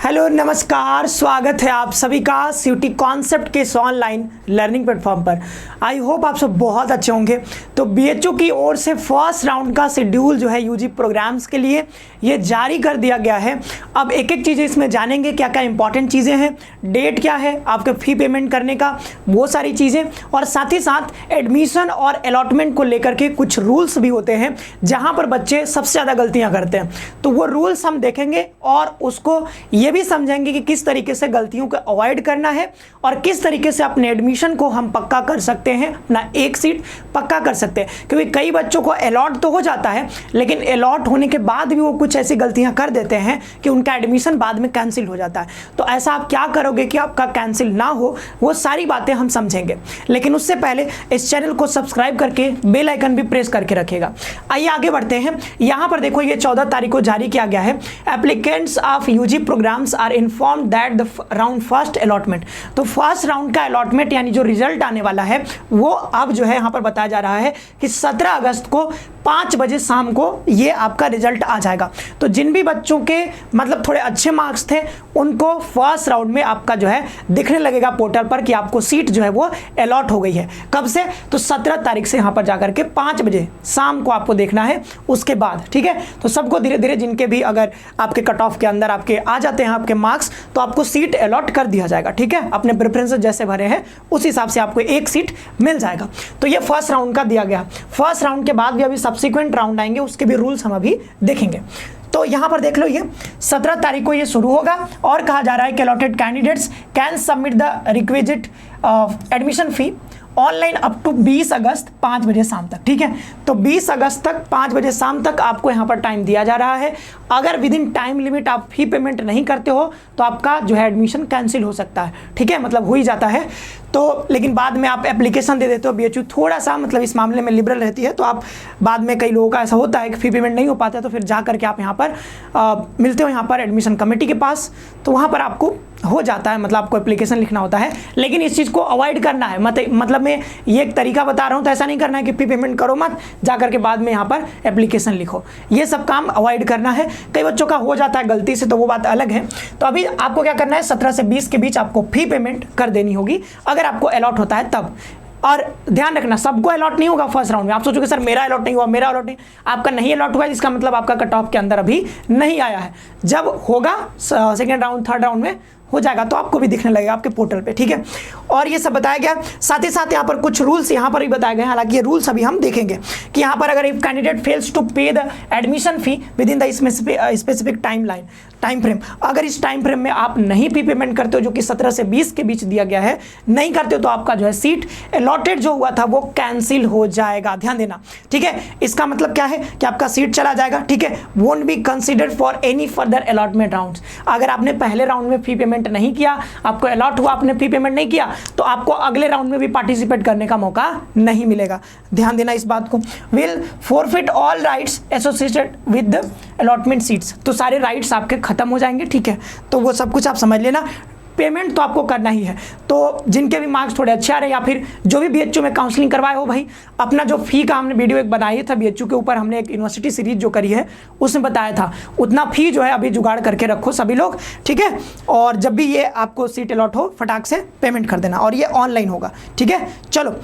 Hello नमस्कार, स्वागत है आप सभी का सीयूटी कॉन्सेप्ट के इस ऑनलाइन लर्निंग प्लेटफॉर्म पर। आई होप आप सब बहुत अच्छे होंगे। तो बीएचयू की ओर से फर्स्ट राउंड का शेड्यूल जो है यूजी प्रोग्राम्स के लिए ये जारी कर दिया गया है। अब एक एक चीज़ें इसमें जानेंगे, क्या क्या इंपॉर्टेंट चीज़ें हैं, डेट क्या है आपके फ़ी पेमेंट करने का, वो सारी चीज़ें, और साथ ही साथ एडमिशन और अलॉटमेंट को लेकर के कुछ रूल्स भी होते हैं जहाँ पर बच्चे सबसे ज़्यादा गलतियाँ करते हैं। तो वो रूल्स हम देखेंगे और उसको ये भी समझेंगे कि किस तरीके से गलतियों को अवॉइड करना है और किस तरीके से अपने एडमिशन को हम पक्का कर सकते हैं, अपना एक सीट पक्का कर सकते हैं। क्योंकि कई बच्चों को अलॉट तो हो जाता है, लेकिन अलॉट होने के बाद भी वो कुछ ऐसी गलतियां कर देते हैं कि उनका एडमिशन बाद में कैंसिल हो जाता है। तो ऐसा आप क्या करोगे कि आपका कैंसिल ना हो, वो सारी बातें हम समझेंगे। लेकिन उससे पहले इस चैनल को सब्सक्राइब करके बेल आइकन भी प्रेस करके रखिएगा। आइए आगे बढ़ते हैं। यहाँ पर देखो, ये 14 तारीख को जारी किया गया है। Applicants of UG programs are informed that the round first allotment. तो फर्स्ट राउंड का अलॉटमेंट यानी जो रिजल्ट आने वाला है वो अब जो है यहाँ पर बताया जा रहा है कि 17 अगस्त को 5 बजे शाम को ये आपका रिजल्ट आ जाएगा। तो जिन भी बच्चों के मतलब थोड़े अच्छे मार्क्स थे उनको फर्स्ट राउंड में आपका जो है दिखने लगेगा पोर्टल पर कि आपको सीट जो है वो अलॉट हो गई है। कब से? तो 17 तारीख से यहाँ पर जाकर के 5 बजे शाम को आपको देखना है उसके बाद, ठीक है। तो सबको धीरे धीरे, जिनके भी अगर आपके कट ऑफ के अंदर आपके आ जाते हैं आपके मार्क्स, तो आपको सीट अलॉट कर दिया जाएगा, ठीक है। अपने प्रेफरेंसेस जैसे भरे हैं उस हिसाब से आपको एक सीट मिल जाएगा। तो ये फर्स्ट राउंड का दिया गया। फर्स्ट राउंड के बाद भी अभी सब्सिक्वेंट राउंड आएंगे, उसके भी रूल्स हम अभी देखेंगे। तो यहां पर देख लो, ये 17 तारीख को ये शुरू होगा और कहा जा रहा है कि allotted candidates can submit the requisite admission fee online up to 20 अगस्त 5 बजे शाम तक, ठीक है। तो 20 अगस्त तक 5 बजे शाम तक आपको यहाँ पर टाइम दिया जा रहा है। अगर विद इन टाइम लिमिट आप फी पेमेंट नहीं करते हो तो आपका जो है एडमिशन कैंसिल हो सकता है, ठीक है, मतलब हो ही जाता है। तो लेकिन बाद में आप एप्लीकेशन दे देते हो, बीएचयू थोड़ा सा मतलब इस मामले में लिबरल रहती है। तो आप बाद में, कई लोगों का ऐसा होता है कि फी पेमेंट नहीं हो पाता है, तो फिर जा करके आप यहाँ पर मिलते हो यहाँ पर एडमिशन कमेटी के पास, तो वहाँ पर आपको हो जाता है, मतलब आपको एप्लीकेशन लिखना होता है। लेकिन इस चीज़ को अवॉइड करना है, मतलब मैं ये एक तरीका बता रहा हूँ, तो ऐसा नहीं करना है कि फी पेमेंट करो मत, जा करके बाद में यहाँ पर एप्लीकेशन लिखो। ये सब काम अवॉइड करना है। कई बच्चों का हो जाता है गलती से, तो वो बात अलग है। तो अभी आपको क्या करना है, 17 से 20 के बीच आपको फी पेमेंट कर देनी होगी अगर आपको अलॉट होता है तब। और ध्यान रखना, सबको अलॉट नहीं होगा फर्स्ट राउंड में। आप सोचोगे सर मेरा अलॉट नहीं हुआ, मेरा अलॉट नहीं, आपका नहीं अलॉट हुआ, इसका मतलब आपका कट ऑफ के अंदर अभी नहीं आया है। जब होगा सेकेंड राउंड, थर्ड राउंड में हो जाएगा तो आपको भी दिखने लगेगा आपके पोर्टल पे, ठीक है। और ये सब बताया गया। साथ ही साथ यहाँ पर कुछ रूल्स यहाँ पर भी बताए गए हैं, हालांकि ये रूल्स अभी हम देखेंगे कि यहाँ पर अगर इफ कैंडिडेट फेल्स टू पे the admission fee within the specific time frame, अगर इस टाइम फ्रेम में आप नहीं फी पेमेंट करते हो, जो कि 17 से 20 के बीच दिया गया है, नहीं करते हो, तो आपका जो है सीट अलॉटेड जो हुआ था वो कैंसिल हो जाएगा। ध्यान देना, ठीक है। इसका मतलब क्या है कि आपका सीट चला जाएगा, ठीक है, won't be considered for any further allotment rounds. अगर आपने पहले राउंड में फी पेमेंट नहीं किया, आपको अलॉट हुआ, आपने फी पेमेंट नहीं किया, तो आपको अगले राउंड में भी पार्टिसिपेट करने का मौका नहीं मिलेगा। ध्यान देना इस बात को। Will forfeit all rights associated with the allotment seats. तो सारे राइट्स आपके खत्म हो जाएंगे, ठीक है। तो वो सब कुछ आप समझ लेना। पेमेंट तो आपको करना ही है। तो जिनके भी मार्क्स थोड़े अच्छे आ रहे हैं, या फिर जो भी बीएचयू में काउंसलिंग करवाए हो, भाई अपना जो फी का हमने वीडियो एक बनाई था बीएचयू के ऊपर, हमने एक यूनिवर्सिटी सीरीज जो करी है उसमें बताया था, उतना फी जो है अभी जुगाड़ करके रखो सभी लोग, ठीक है। और जब भी ये आपको सीट अलॉट हो, फटाक से पेमेंट कर देना, और ये ऑनलाइन होगा, ठीक है। चलो,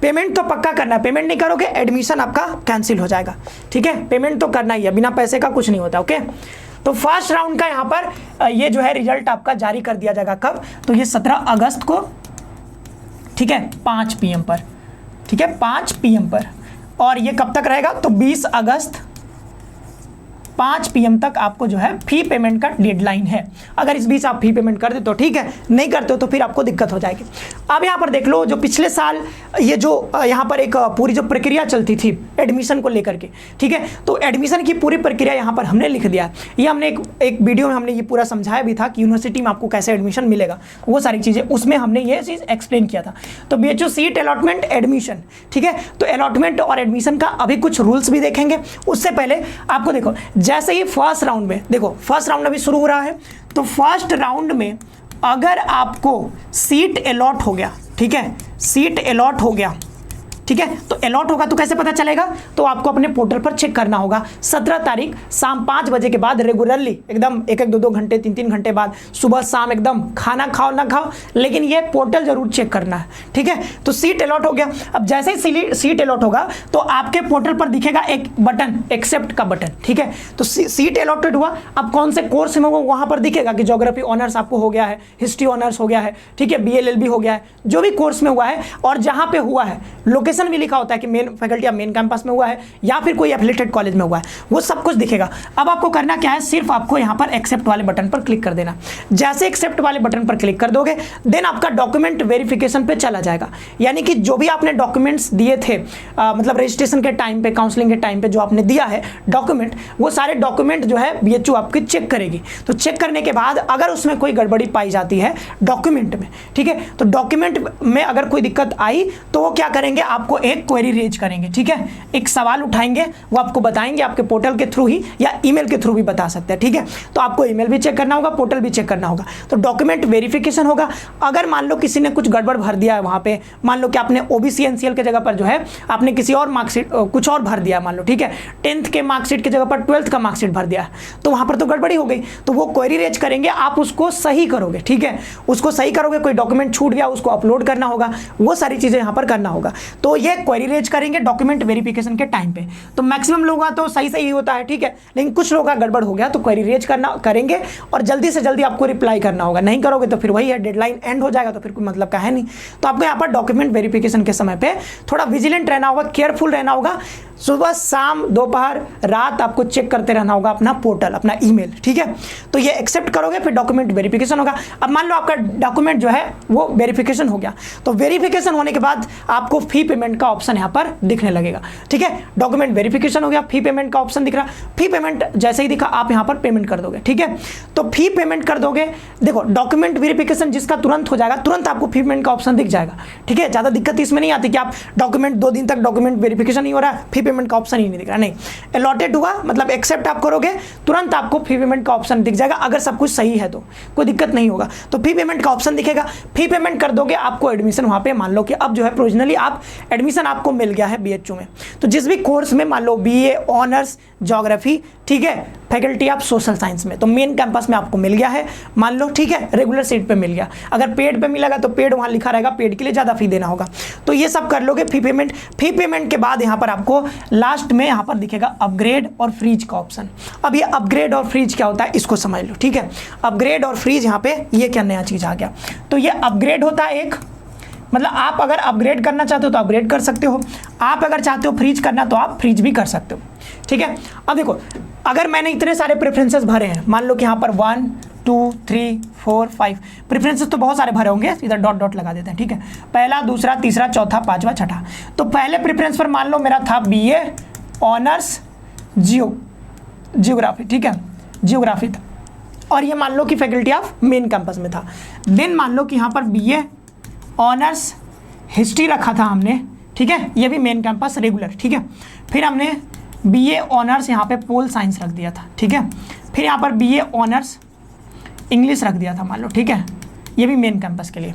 पेमेंट तो पक्का करना है, पेमेंट नहीं करोगे एडमिशन आपका कैंसिल हो जाएगा, ठीक है। पेमेंट तो करना ही है, बिना पैसे का कुछ नहीं होता, ओके। तो फर्स्ट राउंड का यहाँ पर ये जो है रिजल्ट आपका जारी कर दिया जाएगा कब? तो ये 17 अगस्त को, ठीक है, 5 PM पर, ठीक है, 5 PM पर। और ये कब तक रहेगा? तो 20 अगस्त 5 PM तक आपको जो है फी पेमेंट का डेडलाइन है। अगर इस बीच आप फी पेमेंट कर दे तो ठीक है, नहीं करते हो तो फिर आपको दिक्कत हो जाएगी। अब यहाँ पर देख लो, जो पिछले साल ये जो यहाँ पर एक पूरी जो प्रक्रिया चलती थी एडमिशन को लेकर के, ठीक है, तो एडमिशन की पूरी प्रक्रिया यहाँ पर हमने लिख दिया। ये हमने एक वीडियो में हमने ये पूरा समझाया भी था कि यूनिवर्सिटी में आपको कैसे एडमिशन मिलेगा, वो सारी चीज़ें उसमें हमने ये चीज़ एक्सप्लेन किया था। तो बीएचयू सीट अलॉटमेंट एडमिशन, ठीक है। तो अलॉटमेंट और एडमिशन का अभी कुछ रूल्स भी देखेंगे। उससे पहले आपको देखो, जैसे ही फर्स्ट राउंड में, देखो फर्स्ट राउंड अभी शुरू हो रहा है, तो फर्स्ट राउंड में अगर आपको सीट अलॉट हो गया, ठीक है, सीट अलॉट हो गया, ठीक है। तो अलॉट होगा तो कैसे पता चलेगा, तो आपको अपने पोर्टल पर चेक करना होगा 17 तारीख शाम 5 बजे के बाद रेगुलरली, एकदम 1-1, 2-2 घंटे, 3-3 घंटे बाद, सुबह शाम, एकदम खाना खाओ ना खाओ, लेकिन ये पोर्टल जरूर चेक करना है, ठीक है। तो सीट अलॉट हो गया। अब जैसे ही सीट अलॉट होगा तो आपके पोर्टल पर दिखेगा एक बटन, एक्सेप्ट का बटन, ठीक है। तो सीट अलॉटेड हुआ, अब कौन से कोर्स में वो वहां पर दिखेगा कि ज्योग्राफी ऑनर्स आपको हो गया है, हिस्ट्री ऑनर्स हो गया है, ठीक है, BLLB हो गया है, जो भी कोर्स में हुआ है, और जहां पे हुआ है लोकेशन भी लिखा होता है कि मेन फैकल्टी या मेन कैंपस में हुआ है या फिर कोई एफिलिएटेड कॉलेज में हुआ है, वो सब कुछ दिखेगा। अब आपको करना क्या है, सिर्फ आपको यहां पर एक्सेप्ट वाले बटन पर क्लिक कर देना। जैसे एक्सेप्ट वाले बटन पर क्लिक कर दोगे देन आपका डॉक्यूमेंट वेरिफिकेशन पे चला जाएगा, यानी कि जो भी आपने डॉक्यूमेंट्स दिए थे मतलब रजिस्ट्रेशन के टाइम पे, काउंसलिंग के टाइम पे जो आपने दिया है डॉक्यूमेंट, वो सारे डॉक्यूमेंट जो है BHU आपकी चेक करेगी। तो चेक करने के बाद अगर उसमें कोई गड़बड़ी पाई जाती है डॉक्यूमेंट में, ठीक है, तो डॉक्यूमेंट में अगर कोई दिक्कत आई तो वो क्या करेंगे, आपको एक क्वेरी रेज करेंगे, ठीक है, एक सवाल उठाएंगे, वो आपको बताएंगे आपके पोर्टल के थ्रू ही या ईमेल के थ्रू भी बता सकते हैं, ठीक है। तो आपको ईमेल भी चेक करना होगा, पोर्टल भी चेक करना होगा। तो डॉक्यूमेंट वेरिफिकेशन होगा। अगर मान लो किसी ने कुछ गड़बड़ भर दिया है वहां पे, मान लो कि आपने OBC NCL के जगह पर जो है आपने किसी और मार्कशीट कुछ और भर दिया, मान लो, ठीक है, 10th के मार्कशीट की जगह पर 12th का मार्कशीट भर दिया, तो वहां पर तो गड़बड़ी हो गई। तो वो क्वेरी रेज करेंगे, आप उसको सही करोगे, ठीक है, उसको सही करोगे, कोई डॉक्यूमेंट छूट गया उसको अपलोड करना होगा, वो सारी चीजें यहां पर करना होगा। तो ये क्वेरी रेज करेंगे डॉक्यूमेंट वेरिफिकेशन के टाइम पे। तो मैक्सिमम लोगों का तो सही होता है, ठीक है, लेकिन कुछ लोगों का गड़बड़ हो गया तो क्वेरी रेज करेंगे और जल्दी से जल्दी आपको रिप्लाई करना होगा। नहीं करोगे तो फिर वही है, डेडलाइन एंड हो जाएगा, तो फिर कोई मतलब का है नहीं। तो आपको यहाँ पर डॉक्यूमेंट वेरिफिकेशन के समय पे थोड़ा विजिलेंट रहना होगा, केयरफुल रहना होगा। सुबह शाम दोपहर रात आपको चेक करते रहना होगा अपना पोर्टल, अपना ईमेल, ठीक है। तो ये एक्सेप्ट करोगे फिर डॉक्यूमेंट वेरिफिकेशन होगा। अब मान लो आपका डॉक्यूमेंट जो है वो वेरिफिकेशन हो गया, तो वेरिफिकेशन होने के बाद आपको फी पेमेंट का ऑप्शन यहाँ पर दिखने लगेगा, ठीक है। डॉक्यूमेंट वेरिफिकेशन हो गया, फी पेमेंट का ऑप्शन दिख रहा, फी पेमेंट जैसे ही दिखा आप यहाँ पर पेमेंट कर दोगे, ठीक है। तो फी पेमेंट कर दोगे, देखो डॉक्यूमेंट वेरिफिकेशन जिसका तुरंत हो जाएगा, तुरंत आपको फी पेमेंट का ऑप्शन दिख जाएगा, ठीक है। ज़्यादा दिक्कत इसमें नहीं आती कि आप डॉक्यूमेंट 2 दिन तक डॉक्यूमेंट वेरिफिकेशन नहीं हो रहा है, फी पेमेंट का ऑप्शन ही नहीं दिख रहा, नहीं। अलॉटेड हुआ मतलब एक्सेप्ट आप करोगे, तुरंत आपको फी पेमेंट का ऑप्शन दिख जाएगा। अगर सब कुछ सही है तो कोई दिक्कत नहीं होगा, तो फी पेमेंट का ऑप्शन दिखेगा, फी पेमेंट कर दोगे, आपको एडमिशन वहाँ पे मान लो कि अब जो है प्रोविजनली आप एडमिशन आपको मिल गया है BHU में। तो जिस भी कोर्स में मान लो BA ऑनर्स ज्योग्राफी, ठीक है, फैकल्टी आप सोशल साइंस में, तो मेन कैंपस में आपको मिल गया है मान लो, ठीक है, रेगुलर सीट पे मिल गया। अगर पेड पे मिलेगा तो पेड वहाँ लिखा रहेगा, पेड के लिए ज़्यादा फी देना होगा। तो ये सब कर लोगे, फी पेमेंट के बाद यहाँ पर आपको लास्ट में यहाँ पर दिखेगा अपग्रेड और फ्रीज का ऑप्शन। अब ये अपग्रेड और फ्रीज क्या होता है इसको समझ लो, ठीक है। अपग्रेड और फ्रीज यहाँ पे ये क्या नया चीज़ आ गया, तो ये अपग्रेड होता है एक, मतलब आप अगर अपग्रेड करना चाहते हो तो अपग्रेड कर सकते हो, आप अगर चाहते हो फ्रीज करना तो आप फ्रीज भी कर सकते हो, ठीक है। अब देखो अगर मैंने इतने सारे प्रेफरेंसेस भरे हैं, मान लो कि यहाँ पर 1 2 3 4 5 प्रेफरेंसेस तो बहुत सारे भरे होंगे, इधर डॉट डॉट लगा देते हैं, ठीक है, पहला दूसरा तीसरा चौथा पांचवा छठा। तो पहले प्रेफरेंस पर मान लो मेरा था BA ऑनर्स जियोग्राफी, ठीक है, जियोग्राफी था, और ये मान लो कि फैकल्टी ऑफ मेन कैंपस में था। देन मान लो कि यहाँ पर BA ऑनर्स हिस्ट्री रखा था हमने, ठीक है, ये भी मेन कैंपस रेगुलर, ठीक है। फिर हमने BA ऑनर्स यहाँ पे पोल साइंस रख दिया था, ठीक है। फिर यहाँ पर BA ऑनर्स इंग्लिश रख दिया था मान लो, ठीक है, ये भी मेन कैंपस के लिए।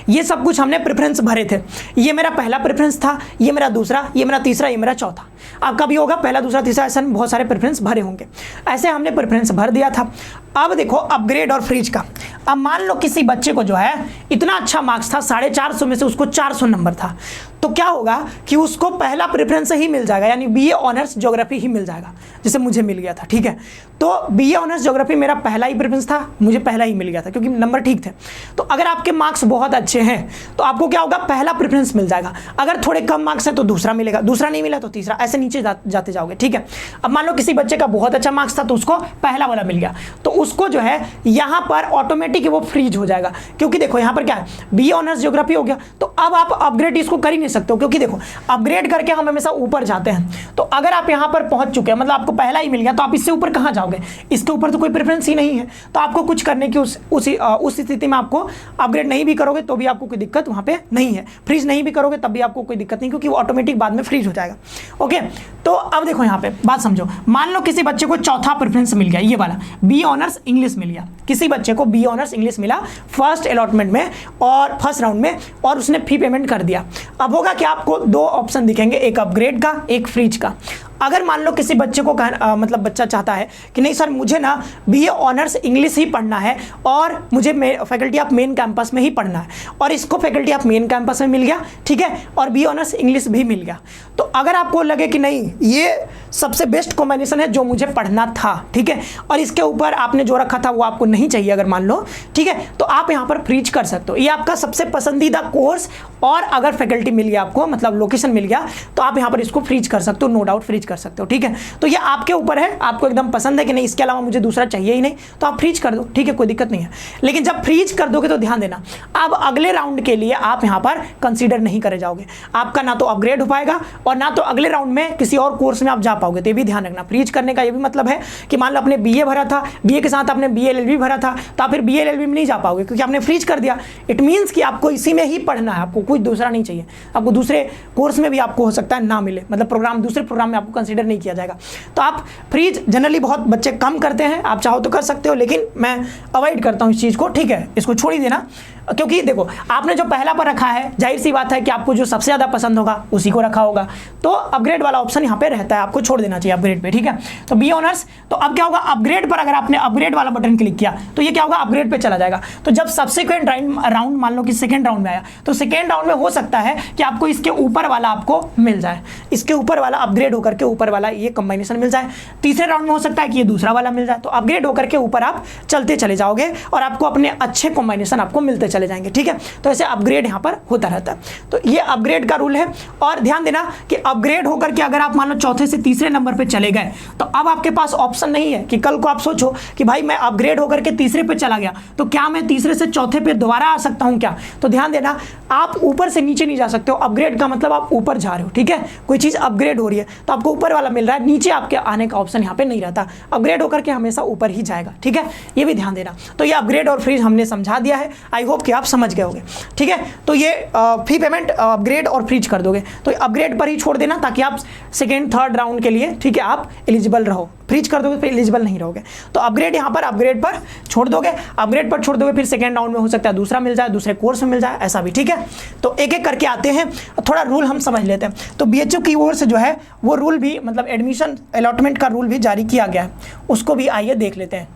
ये सब कुछ हमने प्रेफरेंस भरे थे। ये मेरा पहला प्रेफरेंस था, ये मेरा दूसरा, ये मेरा तीसरा, ये मेरा चौथा। आपका भी होगा पहला दूसरा तीसरा, ऐसा बहुत सारे प्रेफरेंस भरे होंगे। ऐसे हमने प्रेफरेंस भर दिया था। अब देखो अपग्रेड और फ्रीज का। अब मान लो किसी बच्चे को जो है इतना अच्छा मार्क्स था, 450 में से उसको 400 नंबर था, तो क्या होगा कि उसको पहला प्रेफरेंस ही मिल जाएगा, यानी BA ऑनर्स ज्योग्राफी ही मिल जाएगा, जैसे मुझे मिल गया था, ठीक है। तो BA ऑनर्स ज्योग्राफी मेरा पहला ही प्रेफरेंस था, मुझे पहला ही मिल गया था क्योंकि नंबर ठीक थे। तो अगर आपके मार्क्स बहुत अच्छे हैं तो आपको क्या होगा, पहला प्रेफरेंस मिल जाएगा। अगर थोड़े कम मार्क्स है तो दूसरा मिलेगा, दूसरा नहीं मिला तो तीसरा, ऐसे नीचे जाते जाओगे, ठीक है। अब मान लो किसी बच्चे का बहुत अच्छा मार्क्स था तो उसको पहला वाला मिल गया, तो उसको जो है यहाँ पर ऑटोमेटिक वो फ्रीज हो जाएगा, क्योंकि देखो यहाँ पर क्या है, BA ऑनर्स ज्योग्राफी हो गया, तो अब आप अपग्रेड इसको कर ही नहीं सकते हो, क्योंकि देखो अपग्रेड करके हम हमेशा ऊपर जाते हैं। तो अगर आप यहाँ पर पहुंच चुके हैं, मतलब आपको पहला ही मिल गया, तो आप इससे ऊपर कहाँ जाओगे। जाओगे, इसके ऊपर तो कोई प्रेफरेंस ही नहीं है, तो आपको कुछ करने की उस स्थिति में आपको अपग्रेड नहीं भी करोगे तो भी आपको कोई दिक्कत वहाँ पे नहीं है, फ्रीज नहीं भी करोगे तब भी आपको कोई दिक्कत नहीं, क्योंकि वो ऑटोमेटिक बाद में फ्रीज हो जाएगा। ओके, तो अब देखो यहाँ पे बात समझो, मान लो किसी बच्चे को चौथा प्रेफरेंस मिल गया, ये वाला बी ऑनर्स इंग्लिश मिल गया, किसी बच्चे को बी ऑनर्स इंग्लिश मिला फर्स्ट अलॉटमेंट में और फर्स्ट राउंड में, और उसने फी पेमेंट कर दिया। अब होगा कि आपको दो ऑप्शन दिखेंगे, एक अपग्रेड का, एक फ्रीज का। अगर मान लो किसी बच्चे को मतलब बच्चा चाहता है कि नहीं सर मुझे ना बीए ऑनर्स इंग्लिश ही पढ़ना है और मुझे फैकल्टी ऑफ मेन कैंपस में ही पढ़ना है, और इसको फैकल्टी ऑफ मेन कैंपस में मिल गया, ठीक है, और बी ऑनर्स इंग्लिश भी मिल गया, तो अगर आपको लगे कि नहीं ये सबसे बेस्ट कॉम्बिनेशन है जो मुझे पढ़ना था, ठीक है, और इसके ऊपर आपने जो रखा था वो आपको नहीं चाहिए अगर मान लो, ठीक है, तो आप यहाँ पर फ्रीज कर सकते हो। ये आपका सबसे पसंदीदा कोर्स, और अगर फैकल्टी मिल गया आपको, मतलब लोकेशन मिल गया, तो आप यहाँ पर इसको फ्रीज कर सकते हो, नो डाउट फ्रीज कर सकते हो, ठीक है। तो ये आपके ऊपर है, आपको एकदम पसंद है कि नहीं इसके अलावा मुझे दूसरा चाहिए ही नहीं, तो आप फ्रीज कर दो, ठीक है, कोई दिक्कत नहीं है। लेकिन जब फ्रीज कर दोगे तो ध्यान देना, अब अगले राउंड के लिए आप यहाँ पर कंसीडर नहीं करे जाओगे, आपका ना तो अपग्रेड हो पाएगा और ना तो अगले राउंड में किसी और कोर्स में आप जा पाओगे। तो ये भी ध्यान रखना, फ्रीज करने का ये भी मतलब है कि मान लो आपने बीए भरा था, बीए के साथ आपने बीए एलएलबी भरा था, तो आप फिर बीए एलएलबी में नहीं जा पाओगे क्योंकि आपने फ्रीज कर दिया। इट मीन्स कि आपको इसी में ही पढ़ना है, आपको कुछ दूसरा नहीं चाहिए, आपको दूसरे कोर्स में भी आपको हो सकता है ना मिले, मतलब प्रोग्राम दूसरे प्रोग्राम में आपको कंसीडर नहीं किया जाएगा। तो आप फ्रीज जनरली बहुत बच्चे कम करते हैं, आप चाहो तो कर सकते हो, लेकिन मैं अवॉइड करता हूँ इस चीज़ को, ठीक है, इसको छोड़ ही देना। क्योंकि देखो आपने जो पहला पर रखा है, जाहिर सी बात है कि आपको जो सबसे ज़्यादा पसंद होगा उसी को रखा होगा, तो अपग्रेड वाला ऑप्शन यहाँ पे रहता है, आपको छोड़ देना चाहिए अपग्रेड पे, ठीक है। तो बी ऑनर्स, तो अब क्या होगा, अपग्रेड पर अगर आपने अपग्रेड वाला बटन क्लिक किया तो ये क्या होगा, अपग्रेड पे चला जाएगा। तो जब सब्सिक्वेंट राउंड मान लो कि सेकेंड राउंड में आया, तो सेकेंड राउंड में हो सकता है कि आपको इसके ऊपर वाला आपको मिल जाए, इसके ऊपर वाला अपग्रेड होकर के ऊपर वाला ये कॉम्बिनेशन मिल जाए। तीसरे राउंड में हो सकता है कि ये दूसरा वाला मिल जाए, तो अपग्रेड होकर के ऊपर आप चलते चले जाओगे और आपको अपने अच्छे कॉम्बिनेशन आपको मिलते चले जाएंगे, ठीक है। तो ऐसे अपग्रेड यहाँ पर होता रहता है, तो ये अपग्रेड का रूल है। और ध्यान देना कि अपग्रेड होकर के अगर आप मान लो चौथे से तीसरे नंबर पे चले गए, तो अब आपके पास ऑप्शन नहीं है कि कल को आप सोचो कि भाई मैं अपग्रेड होकर के तीसरे पे चला गया, तो क्या मैं तीसरे से चौथे पे दोबारा आ सकता हूँ क्या। तो ध्यान देना, आप ऊपर से नीचे नहीं जा सकते हो, अपग्रेड का मतलब आप ऊपर जा रहे हो, ठीक है, कोई चीज़ अपग्रेड हो रही है तो आपको ऊपर वाला मिल रहा है, नीचे आपके आने का ऑप्शन यहाँ पे नहीं रहता, अपग्रेड होकर के हमेशा ऊपर ही जाएगा, ठीक है, ये भी ध्यान देना। तो ये अपग्रेड और फ्रीज हमने समझा दिया है, आई होप कि आप समझ गए होंगे, ठीक है। तो ये फी पेमेंट अपग्रेड और फ्रीज कर दोगे, तो अपग्रेड पर ही छोड़ देना ताकि आप सेकेंड थर्ड राउंड के लिए, ठीक है, आप एलिजिबल रहो। फ्रीज कर दोगे फिर एलिजिबल नहीं रहोगे, तो अपग्रेड यहाँ पर अपग्रेड पर छोड़ दोगे, अपग्रेड पर छोड़ दोगे, फिर सेकेंड राउंड में हो सकता है दूसरा मिल जाए, दूसरे कोर्स में मिल जाए, ऐसा भी, ठीक है। तो एक एक करके आते हैं, थोड़ा रूल हम समझ लेते हैं। तो बीएचयू की ओर से जो है वो रूल भी, मतलब एडमिशन अलॉटमेंट का रूल भी जारी किया गया है, उसको भी आइए देख लेते हैं।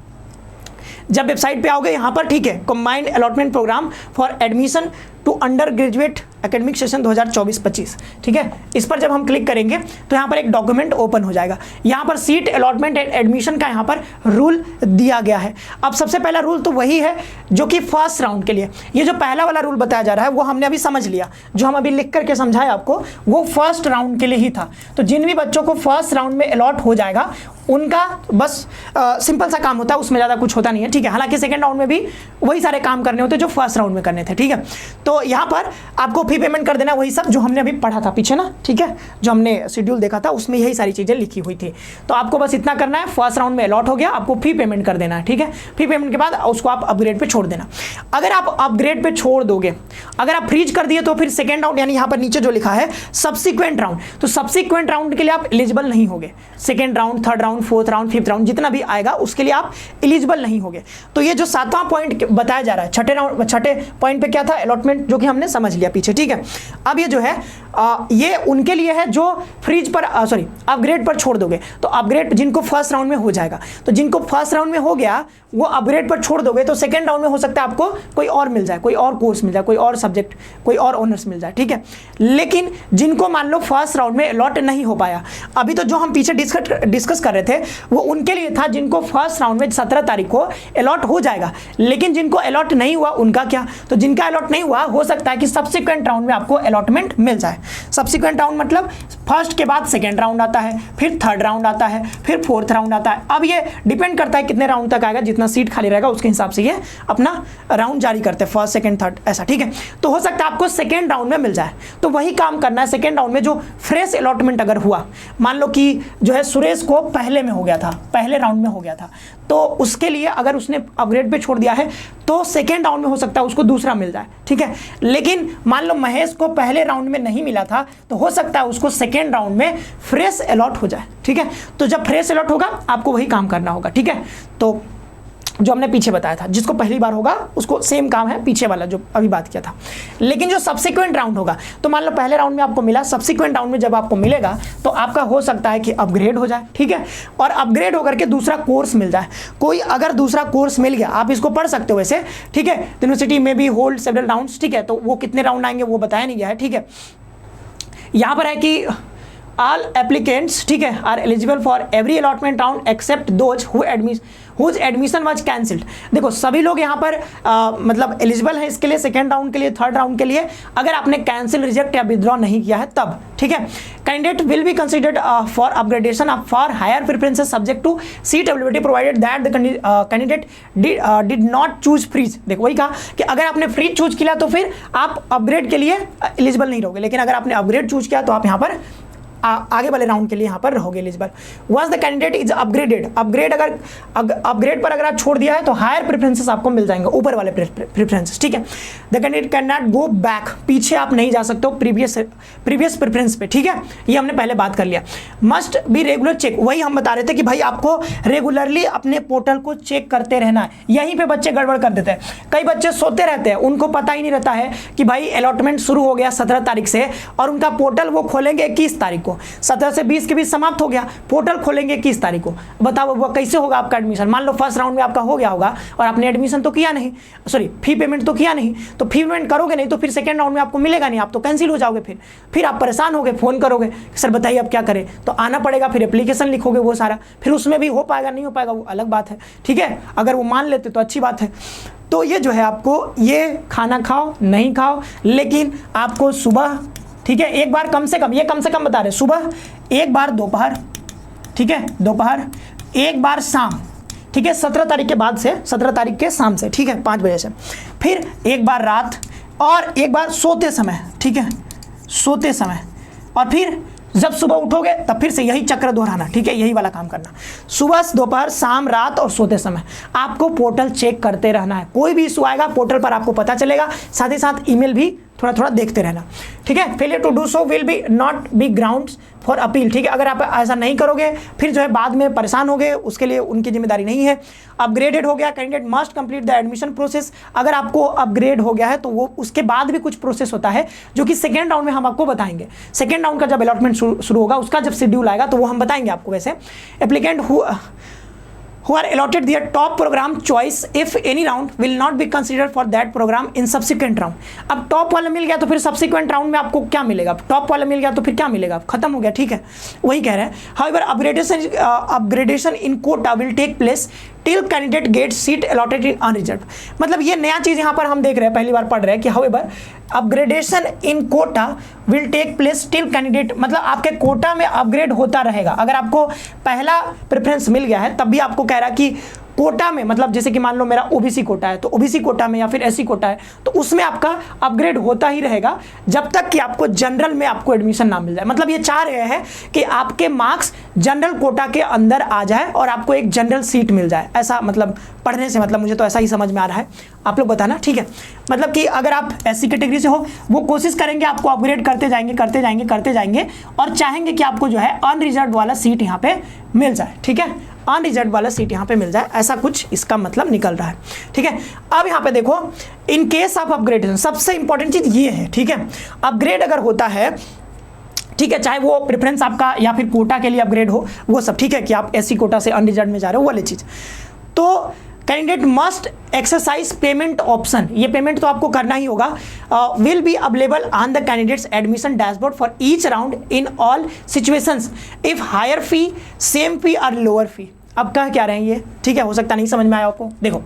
जब वेबसाइट पे आओगे यहाँ पर, ठीक है, combined allotment program for admission to undergraduate academic session 2024-25, ठीक है, इस पर जब हम क्लिक करेंगे तो यहाँ पर एक डॉक्यूमेंट ओपन हो जाएगा। यहाँ पर सीट अलॉटमेंट एंड एडमिशन का यहाँ पर रूल दिया गया है। अब सबसे पहला रूल तो वही है जो कि फर्स्ट राउंड के लिए, ये जो पहला वाला रूल बताया जा रहा है वो हमने अभी समझ लिया, जो हम अभी लिख करके समझाए आपको वो फर्स्ट राउंड के लिए ही था। तो जिन भी बच्चों को फर्स्ट राउंड में अलॉट हो जाएगा उनका बस सिंपल सा काम होता है, उसमें ज़्यादा कुछ होता नहीं है, ठीक है। हालांकि सेकंड राउंड में भी वही सारे काम करने होते हैं जो फर्स्ट राउंड में करने थे, ठीक है। तो यहाँ पर आपको फी पेमेंट कर देना, वही सब जो हमने अभी पढ़ा था पीछे ना, ठीक है, जो हमने शेड्यूल देखा था उसमें यही सारी चीज़ें लिखी हुई थी। तो आपको बस इतना करना है, फर्स्ट राउंड में अलॉट हो गया, आपको फी पेमेंट कर देना है, ठीक है। फी पेमेंट के बाद उसको आप अपग्रेड पे छोड़ देना। अगर आप अपग्रेड पे छोड़ दोगे, अगर आप फ्रीज कर दिए, तो फिर सेकेंड राउंड, यानी यहाँ पर नीचे जो लिखा है सब्सिक्वेंट राउंड, तो सब्सिक्वेंट राउंड के लिए आप एलिजिबल नहीं होगे। Second round, third round, fourth round, fifth round जितना भी आएगा उसके लिए आप एलिजिबल नहीं होगे। तो ये जो सातवां पॉइंट बताया जा रहा है, छठे पॉइंट पे क्या था, अलॉटमेंट, जो कि हमने समझ लिया पीछे, ठीक है। अब ये जो है ये उनके लिए है जो फ्रीज पर अपग्रेड पर छोड़ दोगे। तो अपग्रेड जिनको फर्स्ट राउंड में हो जाएगा, तो जिनको फर्स्ट राउंड में हो गया वो अपग्रेड पर छोड़ दोगे, तो सेकंड राउंड में हो सकता है आपको कोई और मिल जाए, कोई और कोर्स मिल जाए, कोई और सब्जेक्ट, कोई और ऑनर्स मिल जाए, ठीक है। लेकिन जिनको मान लो फर्स्ट राउंड में अलॉट नहीं हो पाया, अभी तो जो हम पीछे डिस्कस कर रहे थे वो उनके लिए था जिनको फर्स्ट राउंड में 17 तारीख को अलॉट हो जाएगा। लेकिन जिनको अलॉट नहीं हुआ उनका क्या, तो जिनका अलॉट नहीं हुआ हो सकता है कि सब्सिक्वेंट राउंड में आपको अलॉटमेंट मिल जाए। सब्सिक्वेंट राउंड मतलब फर्स्ट के बाद सेकेंड राउंड आता है, फिर थर्ड राउंड आता है, फिर फोर्थ राउंड आता है। अब ये डिपेंड करता है कितने राउंड तक आएगा, जितना सीट खाली रहेगा उसके हिसाब से ये अपना राउंड जारी करते हैं, फर्स्ट सेकंड थर्ड ऐसा, ठीक है। तो हो सकता है आपको सेकंड राउंड में मिल जाए, तो वही काम करना है। सेकंड राउंड में जो फ्रेश अलॉटमेंट अगर हुआ, मान लो कि जो है सुरेश को पहले पहले में हो गया था, पहले राउंड में हो गया था, तो उसके लिए अगर उसने अपग्रेड पे छोड़ दिया है तो सेकेंड राउंड में हो सकता है उसको दूसरा मिल जाए, ठीक है। लेकिन मान लो महेश को पहले राउंड में नहीं मिला था तो हो सकता है उसको सेकेंड राउंड में फ्रेश अलॉट हो जाए, ठीक है। तो जब फ्रेश अलॉट होगा आपको वही काम करना होगा, ठीक है। तो जो हमने पीछे बताया था, जिसको पहली बार होगा उसको सेम काम है पीछे वाला जो अभी बात किया था। लेकिन जो सब्सिक्वेंट राउंड होगा, तो मान लो पहले राउंड में आपको मिला, सब्सिक्वेंट राउंड में जब आपको मिलेगा तो आपका हो सकता है कि अपग्रेड हो जाए, ठीक है। और अपग्रेड होकर के दूसरा कोर्स मिल जाए, कोई अगर दूसरा कोर्स मिल गया, आप इसको पढ़ सकते हो वैसे, ठीक है। यूनिवर्सिटी में भी होल्ड सेवरल राउंड्स, ठीक है। तो वो कितने राउंड आएंगे वो बताया नहीं गया है, ठीक है। यहाँ पर है कि all applicants, ठीक है, are eligible for every allotment round except those whose admission was cancelled। देखो सभी लोग यहाँ पर मतलब एलिजिबल है इसके लिए, सेकेंड राउंड के लिए, थर्ड राउंड के लिए, अगर आपने कैंसिल, रिजेक्ट या विद्रॉ नहीं किया है तब, ठीक है। Candidate will be considered for upgradation for higher preferences subject to seat availability provided that the candidate did not choose freeze. देखो वही कहा कि अगर आपने फ्रीज चूज किया तो फिर आप अपग्रेड के लिए एलिजिबल नहीं रहोगे, लेकिन अगर आपने अपग्रेड चूज किया तो आप यहाँ पर आगे वाले राउंड के लिए यहाँ पर रहोगे eligible. Once the candidate is upgraded, upgrade पर अगर आप छोड़ दिया है तो हायर प्रेफरेंसेस आपको मिल जाएंगे, ऊपर वाले प्रेफरेंसेस, ठीक है। The candidate can not go back, पीछे आप नहीं जा सकते हो प्रीवियस प्रेफरेंस पे, ठीक है। ये हमने पहले बात कर लिया। मस्ट बी रेगुलर चेक, वही हम बता रहे थे कि भाई आपको रेगुलरली अपने पोर्टल को चेक करते रहना है। यहीं पे बच्चे गड़बड़ कर देते हैं, कई बच्चे सोते रहते हैं, उनको पता ही नहीं रहता है कि भाई अलॉटमेंट शुरू हो गया 17 तारीख से और उनका पोर्टल वो खोलेंगे 21 तारीख को, 17 से 20 के बीच समाप्त हो गया, पोर्टल खोलेंगे 21 तारीख को। बताओ वो कैसे होगा आपका एडमिशन। मान लो फर्स्ट राउंड में आपका हो गया होगा और आपने एडमिशन तो किया नहीं, सॉरी फी पेमेंट तो किया नहीं, तो फी पेमेंट करोगे नहीं तो फिर सेकंड राउंड में आपको मिलेगा नहीं, आप तो कैंसिल हो जाओगे। फिर आप परेशान होगे, फोन करोगे सर बताइए अब क्या करें, तो आना पड़ेगा, फिर एप्लीकेशन लिखोगे वो सारा, फिर उसमें भी हो पाएगा नहीं हो पाएगा वो अलग बात है, ठीक है। अगर वो मान लेते तो अच्छी बात है। तो ये जो है आपको ये खाना खाओ नहीं खाओ, लेकिन आपको सुबह, ठीक है, एक बार कम से कम, ये कम से कम बता रहे, सुबह एक बार दोपहर, ठीक है, दोपहर एक बार शाम, ठीक है, 17 तारीख के बाद से, 17 तारीख के शाम से, ठीक है, 5 बजे से, फिर एक बार रात और एक बार सोते समय, ठीक है, सोते समय, और फिर जब सुबह उठोगे तब फिर से यही चक्र दोहराना, ठीक है, यही वाला काम करना। सुबह, दोपहर, शाम, रात और सोते समय आपको पोर्टल चेक करते रहना है। कोई भी इशू आएगा पोर्टल पर आपको पता चलेगा, साथ ही साथ ईमेल भी थोड़ा थोड़ा देखते रहना, ठीक है। Failure to do so will be not be grounds for appeal, ठीक है। अगर आप ऐसा नहीं करोगे फिर जो है बाद में परेशान होगे, उसके लिए उनकी जिम्मेदारी नहीं है। अपग्रेडेड हो गया candidate must complete the admission process, अगर आपको अपग्रेड हो गया है तो वो उसके बाद भी कुछ प्रोसेस होता है जो कि सेकेंड राउंड में हम आपको बताएंगे। सेकेंड राउंड का जब अलॉटमेंट शुरू होगा उसका जब शेड्यूल आएगा तो वो हम बताएंगे आपको। वैसे applicant who are allotted their top program choice if any round will not be considered for that program in subsequent round। अब टॉप वाला मिल गया तो फिर सब्सिक्वेंट राउंड में आपको क्या मिलेगा, टॉप वाला मिल गया तो फिर क्या मिलेगा, खत्म हो गया, ठीक है, वही कह रहे हैं। However, upgradation in quota will take place till candidate gets seat allotted in unreserved। मतलब ये नया चीज यहाँ पर हम देख रहे हैं, पहली बार पढ़ रहे हैं कि however upgradation in quota will take place till candidate, मतलब आपके कोटा में अपग्रेड होता रहेगा। अगर आपको पहला प्रेफरेंस मिल गया है तब भी आपको कह रहा है कि कोटा में, मतलब जैसे कि मान लो मेरा ओबीसी कोटा है तो ओबीसी कोटा में या फिर एससी कोटा है तो उसमें आपका अपग्रेड होता ही रहेगा जब तक कि आपको जनरल में आपको एडमिशन ना मिल जाए। मतलब ये चाह रहे हैं कि आपके मार्क्स जनरल कोटा के अंदर आ जाए और आपको एक जनरल सीट मिल जाए, ऐसा मतलब पढ़ने से, मतलब मुझे तो ऐसा ही समझ में आ रहा है, आप लोग बताना, ठीक है। मतलब कि अगर आप एससी कैटेगरी से हो वो कोशिश करेंगे आपको अपग्रेड करते जाएंगे करते जाएंगे करते जाएंगे और चाहेंगे कि आपको जो है अनरिजर्व वाला सीट यहाँ पे मिल जाए, ठीक है, अनरिजर्व वाला सीट यहाँ पे मिल जाए, ऐसा कुछ इसका मतलब निकल रहा है, ठीक है। अब यहाँ पे देखो इन केस ऑफ अपग्रेडेशन सबसे इंपॉर्टेंट चीज ये है, ठीक है, अपग्रेड अगर होता है, ठीक है, चाहे वो प्रेफरेंस आपका या फिर कोटा के लिए अपग्रेड हो, वो सब ठीक है कि आप एससी कोटा से अनरिजर्व में जा रहे हो, वो वाली चीज, तो candidate must exercise payment option, ये पेमेंट तो आपको करना ही होगा, will be available on the candidate's admission dashboard for each round in all situations if higher fee, same fee और लोअर फी। अब क्या रहे हैं ये, ठीक है, हो सकता नहीं समझ में आया आपको। देखो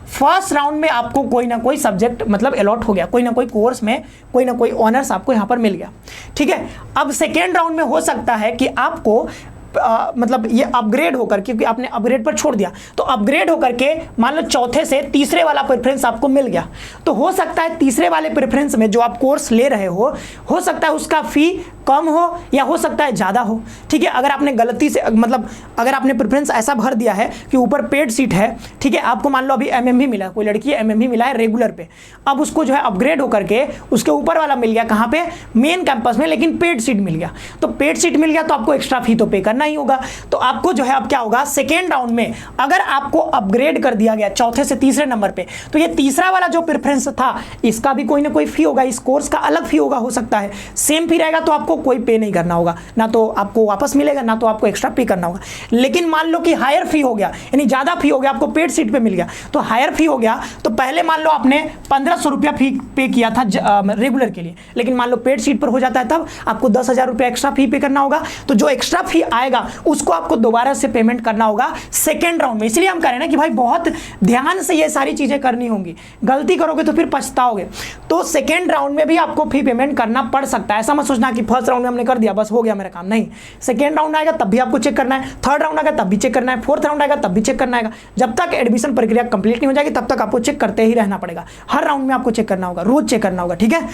फर्स्ट राउंड में आपको कोई ना कोई सब्जेक्ट मतलब अलॉट हो गया, कोई ना कोई कोर्स में कोई ना कोई ऑनर्स आपको यहाँ पर मिल गया, ठीक है। अब सेकेंड राउंड में हो सकता है कि आपको मतलब ये अपग्रेड होकर, क्योंकि आपने अपग्रेड पर छोड़ दिया, तो अपग्रेड होकर के मान लो चौथे से तीसरे वाला प्रेफरेंस आपको मिल गया, तो हो सकता है तीसरे वाले प्रेफरेंस में जो आप कोर्स ले रहे हो सकता है उसका फी कम हो या हो सकता है ज़्यादा हो। ठीक है, अगर आपने गलती से मतलब अगर आपने प्रेफरेंस ऐसा भर दिया है कि ऊपर पेड सीट है, ठीक है, आपको मान लो अभी एमएमबी मिला, कोई लड़की एमएमबी मिला है रेगुलर पे, अब उसको जो है अपग्रेड होकर के उसके ऊपर वाला मिल गया कहाँ पे, मेन कैंपस में, लेकिन पेड सीट मिल गया, तो पेड सीट मिल गया तो आपको एक्स्ट्रा फी तो पे करना ही होगा। तो आपको जो है अब क्या होगा, सेकेंड राउंड में अगर आपको अपग्रेड कर दिया गया चौथे से तीसरे नंबर पे, तो ये तीसरा वाला जो प्रेफरेंस था इसका भी कोई ना कोई फी होगा, इस कोर्स का अलग फी होगा, हो सकता है सेम फी रहेगा तो आपको कोई पे नहीं करना होगा, ना तो आपको वापस मिलेगा ना तो आपको एक्स्ट्रा पे करना होगा। लेकिन मान लो कि हायर फी हो गया, यानी ज्यादा फी हो गया, आपको पेड सीट पे मिल गया, तो हायर फी हो गया, तो पहले मान लो आपने 1500 रुपया फी पे किया था रेगुलर के लिए, लेकिन मान लो पेड सीट पर हो जाता है तब आपको 10,000 रुपया एक्स्ट्रा फी पे करना होगा, तो जो एक्स्ट्रा फी आएगा उसको आपको दोबारा से पेमेंट करना होगा सेकेंड राउंड में। इसलिए हम कह रहे हैं ना कि भाई बहुत ध्यान से ये सारी चीजें करनी होंगी, गलती करोगे तो फिर पछताओगे। तो सेकेंड राउंड में भी आपको फी पेमेंट करना पड़ सकता है, ऐसा मत सोचना कि फर्स्ट राउंड में हमने कर दिया बस हो गया मेरा काम, नहीं, सेकेंड राउंड आएगा तब भी आपको चेक करना है, थर्ड राउंड आएगा तब भी चेक करना है, फोर्थ राउंड आएगा तब भी चेक करना है। जब तक एडमिशन प्रक्रिया कंप्लीट नहीं हो जाएगी तब तक आपको चेक करते ही रहना पड़ेगा, हर राउंड में आपको चेक करना होगा, रोज चेक करना होगा। ठीक है,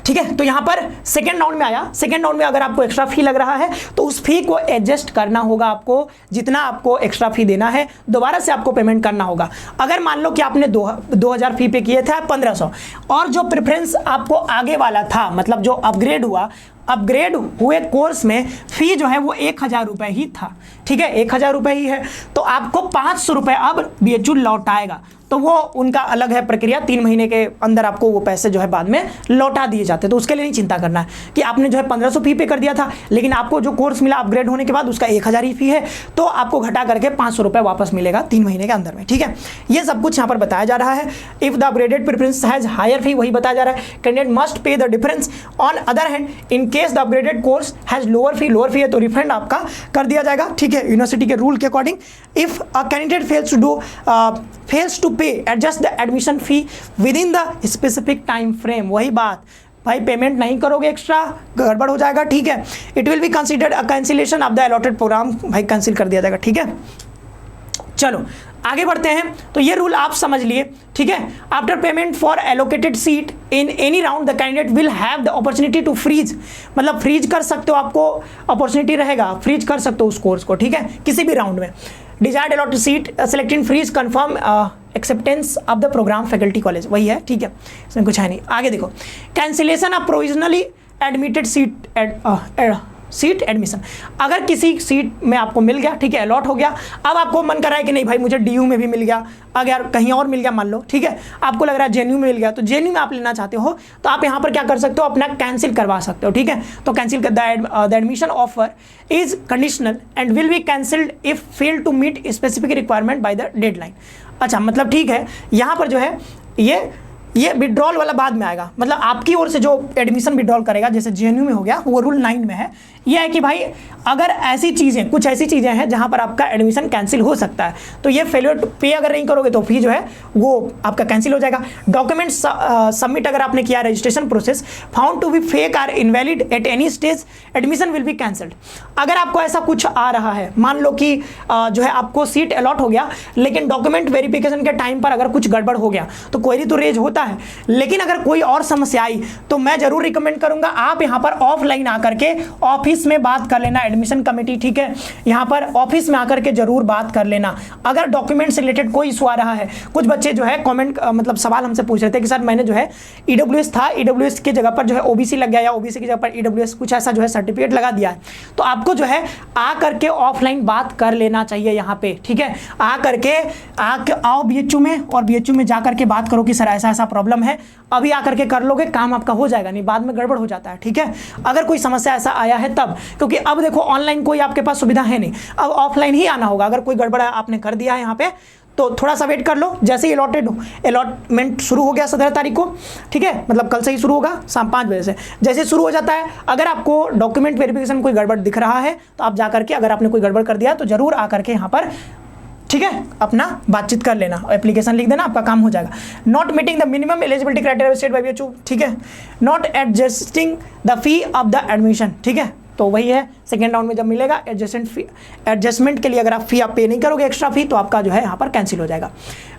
ठीक है, तो यहां पर सेकेंड राउंड में आया, सेकेंड राउंड में अगर आपको एक्स्ट्रा फी लग रहा है तो उस फी को एडजस्ट करना होगा, आपको जितना आपको एक्स्ट्रा फी देना है दोबारा से आपको पेमेंट करना होगा। अगर मान लो कि आपने 2000 फी पे किए थे 1500, और जो प्रेफरेंस आपको आगे वाला था, मतलब जो अपग्रेड हुआ, अपग्रेड हुए कोर्स में फी जो है वो 1000 रुपये ही था, ठीक है, 1000 रुपये ही है, तो आपको 500 रुपये अब बीएचयू लौटाएगा, तो वो उनका अलग है प्रक्रिया, 3 महीने के अंदर आपको वो पैसे जो है बाद में लौटा दिए जाते हैं। तो उसके लिए नहीं चिंता करना है कि आपने जो है 1500 फी पे कर दिया था, लेकिन आपको जो कोर्स मिला अपग्रेड होने के बाद उसका 1000 ही फी है, तो आपको घटा करके 500 रुपये वापस मिलेगा 3 महीने के अंदर में। ठीक है, ये सब कुछ यहाँ पर बताया जा रहा है। If the upgraded preference has higher fee, वही बताया जा रहा है, candidate must pay the difference. On other hand in case the upgraded course has lower fee है तो रिफंड आपका कर दिया जाएगा। ठीक है, यूनिवर्सिटी के रूल के according if a candidate fails to pay adjust the admission fee within the specific time frame, वही बात भाई, पेमेंट नहीं करोगे एक्स्ट्रा गड़बड़ हो जाएगा। ठीक है, it will be considered a cancellation of the allotted program, भाई कैंसिल कर दिया जाएगा। ठीक है, चलो आगे बढ़ते हैं। तो ये रूल आप समझ लिए, ठीक है। After payment for allocated seat in any round the candidate will have the opportunity to freeze, मतलब फ्रीज कर सकते हो, आपको अपॉर्चुनिटी रहेगा, फ्रीज कर सकते हो उस कोर्स को, ठीक है, किसी भी राउंड में। Desired allotted seat selected freeze confirm acceptance of the program faculty college, वही है। ठीक है, इसमें कुछ है नहीं। आगे देखो, cancellation of provisionally admitted seat admission, अगर किसी सीट में आपको मिल गया, ठीक है, अलॉट हो गया, अब आपको मन कर रहा है कि नहीं भाई मुझे डीयू में भी मिल गया, अगर कहीं और मिल गया मान लो, ठीक है, आपको लग रहा है जेएनयू में मिल गया, तो जेएनयू में आप लेना चाहते हो तो आप यहाँ पर क्या कर सकते हो, अपना कैंसिल करवा सकते हो। ठीक है, तो cancel the admission offer is conditional and will be cancelled if fail to meet specific requirement by the deadline. अच्छा, मतलब ठीक है, यहाँ पर जो है ये विड्रॉल वाला बाद में आएगा, मतलब आपकी ओर से जो एडमिशन विड्रॉल करेगा, जैसे जेएनयू में हो गया, वो रूल 9 में है, ये है कि भाई अगर ऐसी चीज़ें, कुछ ऐसी चीज़ें हैं जहां पर आपका एडमिशन कैंसिल हो सकता है, तो ये फेलियर टू पे अगर नहीं करोगे तो फी जो है वो आपका कैंसिल हो जाएगा। डॉक्यूमेंट सबमिट अगर आपने किया, registration process found to be fake or invalid at any stage, admission will be cancelled. अगर आपको ऐसा कुछ आ रहा है, मान लो कि जो है आपको सीट अलॉट हो गया, लेकिन डॉक्यूमेंट वेरिफिकेशन के टाइम पर अगर कुछ गड़बड़ हो गया तो क्वेरी तो रेज होता है, लेकिन अगर कोई और समस्या आई तो मैं जरूर रिकमेंड करूंगा आप यहां पर ऑफलाइन आकर के ऑफिस में बात कर लेना, एडमिशन कमेटी, ठीक है, यहां पर ऑफिस में आकर के जरूर बात कर लेना। अगर डॉक्यूमेंट से रिलेटेड कोई इशू आ रहा है, कुछ बच्चे जो है कमेंट मतलब सवाल हमसे पूछ रहे थे कि सर मैंने जो है ईडब्ल्यूएस था, ईडब्ल्यूएस की जगह पर जो है ओबीसी लग गया, या ओबीसी की जगह पर ईडब्ल्यूएस, कुछ ऐसा जो है सर्टिफिकेट लगा दिया है, तो आपको जो है आ करके ऑफलाइन बात कर लेना चाहिए यहाँ पे। ठीक है, आ करके आओ बीएचयू में, और बीएचयू में जा करके बात करो कि सर ऐसा ऐसा प्रॉब्लम है, अभी आकर के कर लोगे, काम आपका हो जाएगा, नहीं बाद में गड़बड़ हो जाता है। ठीक है, अगर कोई समस्या ऐसा आया है तब, क्योंकि अब देखो ऑनलाइन कोई आपके पास सुविधा है नहीं, अब ऑफलाइन ही आना होगा। अगर कोई गड़बड़ आपने कर दिया है यहाँ पे तो थोड़ा सा वेट कर लो, जैसे ही अलॉटमेंट शुरू हो गया 17 तारीख को, ठीक है, मतलब कल से ही शुरू होगा शाम 5 बजे से, जैसे शुरू हो जाता है, अगर आपको डॉक्यूमेंट वेरिफिकेशन कोई गड़बड़ दिख रहा है तो आप जाकर के, अगर आपने कोई गड़बड़ कर दिया तो जरूर आकर के यहाँ पर, ठीक है, अपना बातचीत कर लेना, एप्लीकेशन लिख देना, आपका काम हो जाएगा। Not meeting the minimum eligibility criteria state by BHU, ठीक है, not adjusting the fee of the admission, ठीक है, तो वही है सेकेंड राउंड में जब मिलेगा एडजस्टमेंट के लिए अगर आप पे नहीं करोगे एक्स्ट्रा फी तो आपका जो है यहाँ पर कैंसिल हो जाएगा।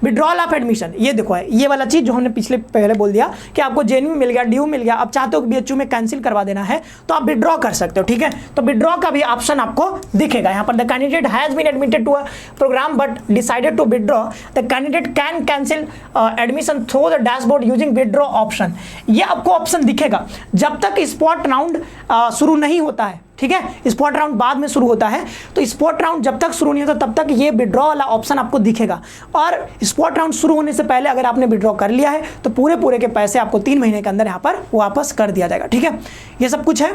विड्रॉल ऑफ एडमिशन, ये देखो है ये वाला चीज़ जो हमने पहले बोल दिया कि आपको जेएनयू मिल गया, ड्यू मिल गया, अब चाहते हो बीएचयू में कैंसिल करवा देना है तो आप विड्रॉ कर सकते हो। ठीक है, तो विड्रॉ का भी ऑप्शन आपको दिखेगा यहाँ पर। The candidate has been admitted to a program but decided to withdraw, the candidate can cancel admission through the dashboard using withdraw option. ये आपको ऑप्शन दिखेगा जब तक स्पॉट राउंड शुरू नहीं होता है। ठीक है, स्पॉट राउंड बाद में शुरू होता है, तो स्पॉट राउंड जब तक शुरू नहीं होता तब तक ये विड्रॉ वाला ऑप्शन आपको दिखेगा। और स्पॉट राउंड शुरू होने से पहले अगर आपने विड्रॉ कर लिया है तो पूरे के पैसे आपको 3 महीने के अंदर यहाँ पर वापस कर दिया जाएगा। ठीक है, ये सब कुछ है।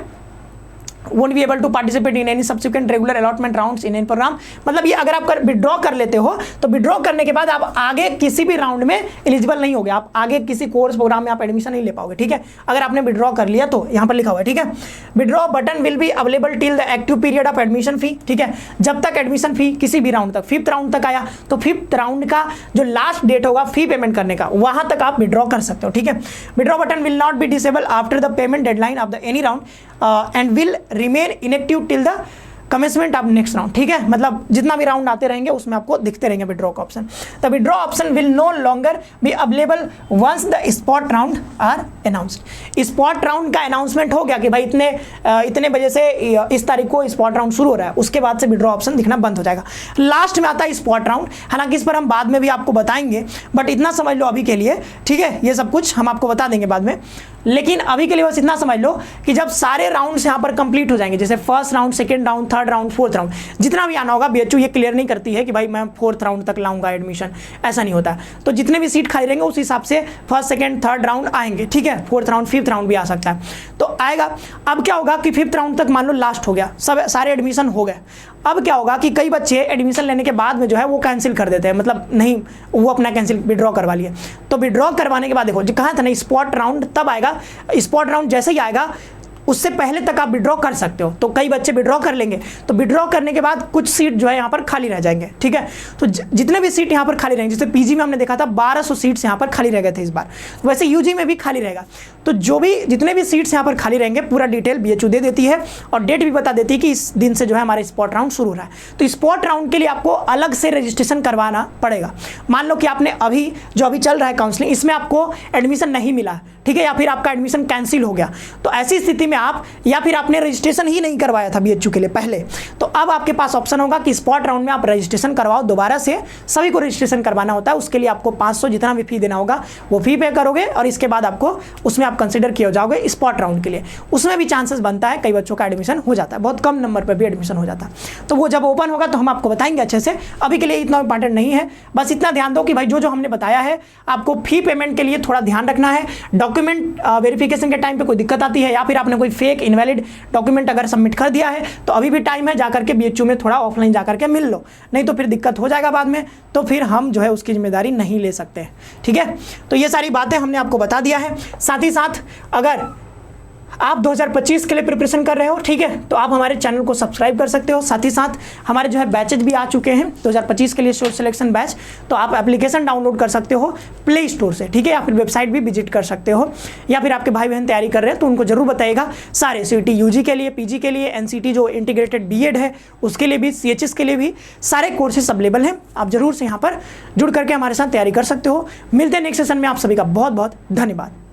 won't be able to participate in any subsequent regular allotment rounds in any program। मतलब ये अगर आप विड्रॉ कर लेते हो तो विड्रॉ करने के बाद आप आगे किसी भी राउंड में एलिजिबल नहीं होगे, आप आगे किसी कोर्स प्रोग्राम में आप एडमिशन नहीं ले पाओगे। ठीक है, अगर आपने विड्रॉ कर लिया तो यहाँ पर लिखा हुआ है। ठीक है, withdraw button will be available till the active period of admission fee. ठीक है, जब तक एडमिशन फी किसी भी राउंड तक, 5th राउंड तक आया तो 5th राउंड का जो लास्ट डेट होगा फी पेमेंट करने का वहां तक आप विड्रॉ कर सकते हो। ठीक है, withdraw button will not be disable after the payment deadline of the any round and will remain inactive till the commencement of next round. ठीक है, मतलब जितना भी राउंड आते रहेंगे उसमें आपको दिखते रहेंगे विड्रॉ का option. The withdraw option will no longer be available once the spot round are announced. Spot round का अनाउंसमेंट हो गया कि भाई इतने बजे से इस तारीख को स्पॉट राउंड शुरू हो रहा है, उसके बाद से विड्रॉ ऑप्शन दिखना बंद हो जाएगा। लास्ट में आता है स्पॉट राउंड, हालांकि इस पर हम बाद में भी आपको बताएंगे, बट इतना समझ लो अभी के लिए। ठीक है, ये सब कुछ हम आपको बता देंगे बाद में, लेकिन अभी के लिए बस इतना समझ लो कि जब सारे राउंड्स यहाँ पर कंप्लीट हो जाएंगे, जैसे first round, second round, third round, fourth round, जितना भी आना होगा, बीएचयू ये क्लियर नहीं करती है कि भाई मैं 4th राउंड तक लाऊंगा एडमिशन, ऐसा नहीं होता। तो जितने भी सीट खाली रहेंगे उस हिसाब से फर्स्ट, सेकंड, थर्ड राउंड आएंगे। ठीक है, 4th राउंड, 5th राउंड भी आ सकता है तो आएगा। अब क्या होगा कि 5th राउंड तक मान लो लास्ट हो गया, सब सारे एडमिशन हो गए। अब क्या होगा कि कई बच्चे एडमिशन लेने के बाद में जो है वो कैंसिल कर देते हैं, मतलब नहीं वो अपना कैंसिल विड्रॉ करवा लिए। तो विड्रॉ करवाने के बाद देखो जो कहा था ना स्पॉट राउंड तब आएगा, स्पॉट राउंड जैसे ही आएगा उससे पहले तक आप विड्रॉ कर सकते हो। तो कई बच्चे विड्रॉ कर लेंगे, तो विड्रॉ करने के बाद कुछ सीट जो है यहाँ पर खाली रह जाएंगे। ठीक है, तो जितने भी सीट यहाँ पर खाली रहेंगे, जैसे पीजी में हमने देखा था 1200 सीट्स यहाँ पर खाली रह गए थे इस बार, वैसे यूजी में भी खाली रहेगा। तो जो भी जितने भी सीट्स यहाँ पर खाली रहेंगे पूरा डिटेल बीएचयू दे देती है और डेट भी बता देती है कि इस दिन से जो है हमारा स्पॉट राउंड शुरू हो रहा है। तो स्पॉट राउंड के लिए आपको अलग से रजिस्ट्रेशन करवाना पड़ेगा। मान लो कि आपने अभी चल रहा है काउंसलिंग, इसमें आपको एडमिशन नहीं मिला, ठीक है, या फिर आपका एडमिशन कैंसिल हो गया, तो ऐसी स्थिति में आप, या फिर आपने रजिस्ट्रेशन ही नहीं करवाया था बीएचयू के लिए पहले, तो अब आपके पास ऑप्शन होगा कि स्पॉट राउंड में आप रजिस्ट्रेशन करवाओ दोबारा से। सभी को रजिस्ट्रेशन करवाना होता है, उसके लिए आपको 500 जितना भी फी देना होगा वो फी पे करोगे और इसके बाद आपको उसमें आप कंसिडर किए जाओगे स्पॉट राउंड के लिए। उसमें भी चांसेस बनता है कई बच्चों का एडमिशन हो जाता है, बहुत कम नंबर पर भी एडमिशन हो जाता है। तो वो जब ओपन होगा तो हम आपको बताएंगे अच्छे से। अभी के लिए इतना इंपॉर्टेंट नहीं है, बस इतना ध्यान दो कि भाई जो हमने बताया है आपको फी पेमेंट के लिए थोड़ा ध्यान रखना है। डॉक्यूमेंट वेरिफिकेशन के टाइम पे कोई दिक्कत आती है या फिर आपने कोई फेक इनवैलिड डॉक्यूमेंट अगर सबमिट कर दिया है तो अभी भी टाइम है, जाकर के बीएचयू में थोड़ा ऑफलाइन जाकर के मिल लो, नहीं तो फिर दिक्कत हो जाएगा बाद में, तो फिर हम जो है उसकी जिम्मेदारी नहीं ले सकते। ठीक है, तो ये सारी बातें हमने आपको बता दिया है। साथ ही साथ अगर आप 2025 के लिए प्रिपरेशन कर रहे हो, ठीक है, तो आप हमारे चैनल को सब्सक्राइब कर सकते हो। साथ ही साथ हमारे जो है बैचेज भी आ चुके हैं 2025 के लिए सोर्स सिलेक्शन बैच, तो आप एप्लीकेशन डाउनलोड कर सकते हो प्ले स्टोर से, ठीक है, या फिर वेबसाइट भी विजिट कर सकते हो। या फिर आपके भाई बहन तैयारी कर रहे हैं तो उनको जरूर बताइएगा। सारे सीईटी यूजी के लिए, पीजी के लिए, एनसीटी जो इंटीग्रेटेड बीएड है उसके लिए भी, सीएचएस के लिए भी सारे कोर्सेज अवेलेबल हैं। आप जरूर से यहाँ पर जुड़ करके हमारे साथ तैयारी कर सकते हो। मिलते हैं नेक्स्ट सेशन में, आप सभी का बहुत बहुत धन्यवाद।